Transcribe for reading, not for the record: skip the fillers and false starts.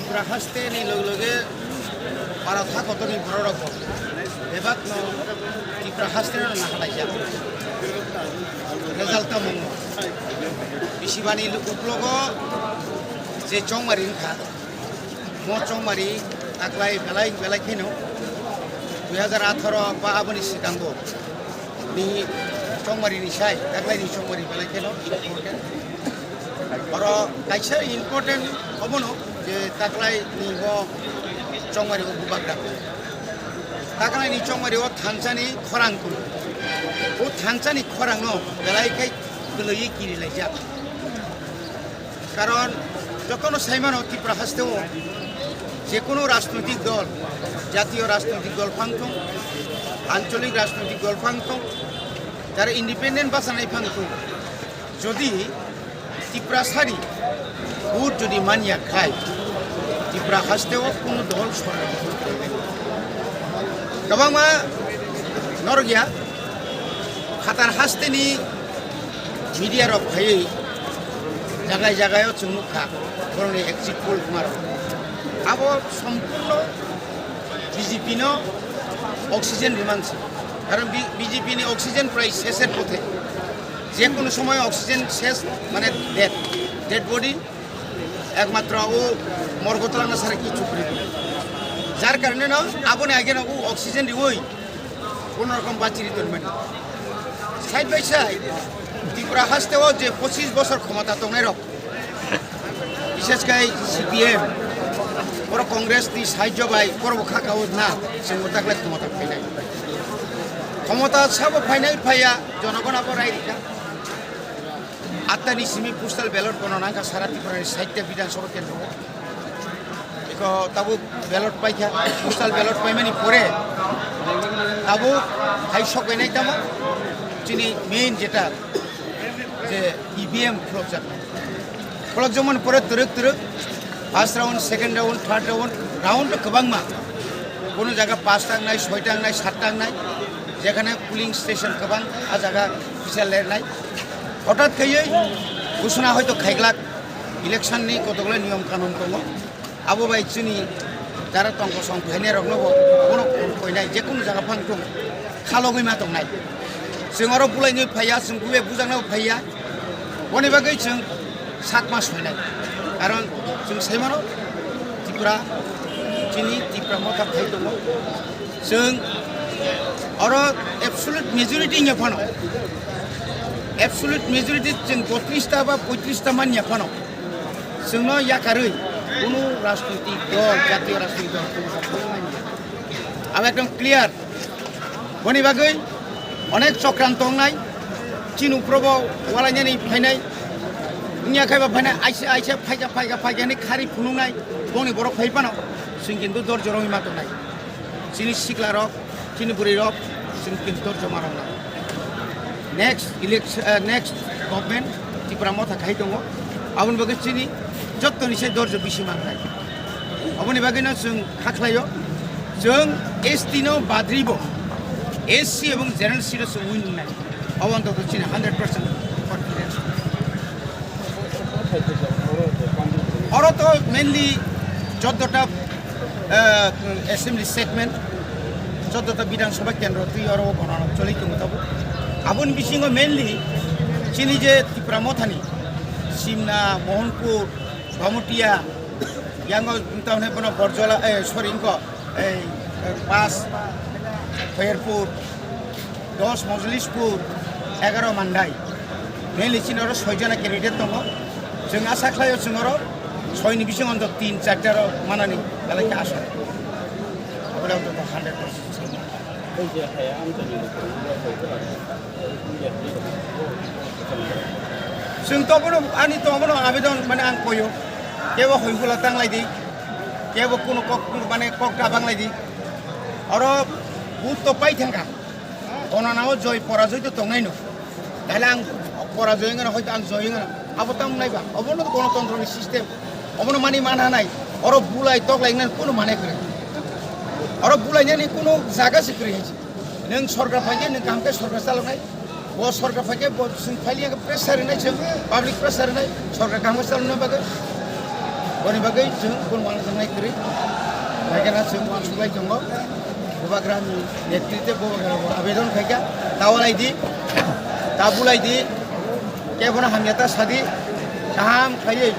ত্রিপুরা হাসতে নি লগে para thako to ni borok ebat no Tripura হাসতে না হালাইয়া result ta mong bisibani luklogo je chongmari kha mo chongmari aklai belai kheno 2018 ba aboni sikango ni chongmari ni sai aklai ni chongmari belai kheno oro kaisa important obono je taklai ni bo chongmari ko bubakda taklai ni chongmari o thansani khorang ku o thansani khorang no belai kai gului kiri laija কারণ যখন সাইমানো ত্রিপুরা হাসতেও যে কোনো রাজনৈতিক দল জাতীয় রাজনৈতিক দল ফাংথং আঞ্চলিক রাজনৈতিক দল ফাংথং যারা ইন্ডিপেন্ডেন্ট বাসানাই ফাংথং যদি ত্রিপুরা সারি ভোট যদি মানিয়া খায় ত্রিপুরা হাসতেও কোনো দল সরকার গোबांमा नरगिया खातार हासतेनि मिडिया रक फायै জায়গায় জায়গায়ও চুমুখা ধরনের এক্সিট পোল মারো আবো সম্পূর্ণ বিজেপি ন অক্সিজেন রিমান্স কারণ বিজেপি নি অক্সিজেন প্রায় শেষের পথে যে কোনো সময় অক্সিজেন শেষ মানে ডেড বডি একমাত্র ও মর্গতলানা সারা কিছু করে যার কারণে না আবনে আগে না ও অক্সিজেন ওই কোনো রকম বাঁচিয়ে তুলবেন সাইড বাই সাইড ত্রিপুরা হাসতেও যে 25 বছর ক্ষমতা দংনাই রক বিশেষ করে সিপিএম বড় কংগ্রেস নি সাহায্য বাই করব খাকাও না जों তাকলে ক্ষমতা ফাইনাই ক্ষমতা সাব ফাইনাই ফাইয়া জনগণ আবার রাইরিকা আত্মানি সিমি পোস্টাল ব্যালট গণনা সারা ত্রিপুরার 60টা বিধানসভা কেন্দ্র একো তাবু ব্যালট পাইখা পোস্টাল ব্যালট পাইমানি পরে তাবু হাইশক বানাই তামা যিনি মেইন যেটা যে ইভিএম ফ্লক যেমন পরে তুরুক first round second round third round গোबांमा কোনো জায়গা 5টা নাই 6টা নাই 7টা নাই যেখানে পুলিং স্টেশন গোबां আ জায়গা অফিসিয়াল নাই হঠাৎ খাইয়ে ঘোষণা হয়তো খাইগলাক ইলেকশননি কতগুলো নিয়ম কানুন দङ আবো বাই চিনি যারা তংক সং ফাইনে রকনবো কোনো কইনাই যে কোনো জায়গা ফাংথং খালগৈमा दंनाय जों आरो बुलायनो फाया जों बुले बुजांनो फाया बनि बागै जों 7 मास फायनाय कारण जों साइमानो ত্রিপুরা जिनि ত্রিপুরা मथा फाय दङ जों आरो एब्सोल्युट मेजरिटी नि फानो एब्सोल्युट मेजरिटी जों 32 टा बा 35 टा मानिया फानो जोंनो याकारै কোনো রাজনৈতিক দল জাতীয় রাজনৈতিক দল আমি একদম ক্লিয়ার বনি বাগৈ অনেক চক্রান্ত নাই চিনু প্রভাব ওয়ালাইনানি ফাইনাই নিয়া খাইবা ফাইনাই আইসে ফাইগানি খারি ফুনুনাই বনি বড় ফাইপানো जों কিন্তু ধৈর্য রহিমা তো নাই চিনি শিকলা রক চিনি বুড়ি রক जों কিন্তু ধৈর্য মারং না নেক্সট গভর্নমেন্ট ত্রিপুরা মথা খাই দङ আবুন বাগै চিনি যতनिसे ধৈর্য বেশি মানनाय আবুনি বাগैनो जों खाख्लायो जों एसटी नो बाद्रिबो एससी এবং জেনারেল সিটস উইন নাই অবন্ত তো চিনি 100% কনফিডেন্স আর তো মেইনলি 14টা অ্যাসেম্বলি সেগমেন্ট 14টা বিধানসভা কেন্দ্র তুই আর গণনা চলি তো মতাব আবুন বিসিং মেইনলি চিনি যে ত্রিপুরা মথানি সিমনা মোহনপুর ভামুটিয়া यांगो तावने बनो बरजला सरिंको पास फैरपुर 10 मजलिसपुर 11 मान्दाई मेनलि चिनरो 6 जना कैंडिडेट दङ जों आशा खालायो जोंरो 6 नि बिसिं अन्त 3-4 टा मानानि गालाय आशा अबले अन्त 100% जों तबनो आनि तबनो आवेदन माने आं कयो केबो हयगुला तांलाय दी केबो कोनो कक माने ककटा बांलाय दी आरो बुत तो पाइ थांगा गणनाव जय पराजय तो दंनाय न ताहले आं पराजय गना हयतो आं जय गना आबो तां नायबा अबनो गणतन्त्रनि सिस्टेम अबनो मानि माना नाय आरो बुलाय तगलायना कोनो माने करे आरो बुलायनानि कोनो जागा सिक्रि है नों सरकार फाइजे नों कामके सरकार चालनाय वो सरकार फाइजे जों फाइलिया प्रेसार होनाय जों पाब्लिक प्रेसार होनाय सरकार कामके चालनो बागै Bani bagai जों गुबुन मानसिनाय करी खायखाना जों मानसुबाय दङ गोबाग्रानि नेतृत्वे गोबाग्रा आवेदन खायखा दावलायदि दाबुलायदि केबना हामियाता सादि गाहाम खायै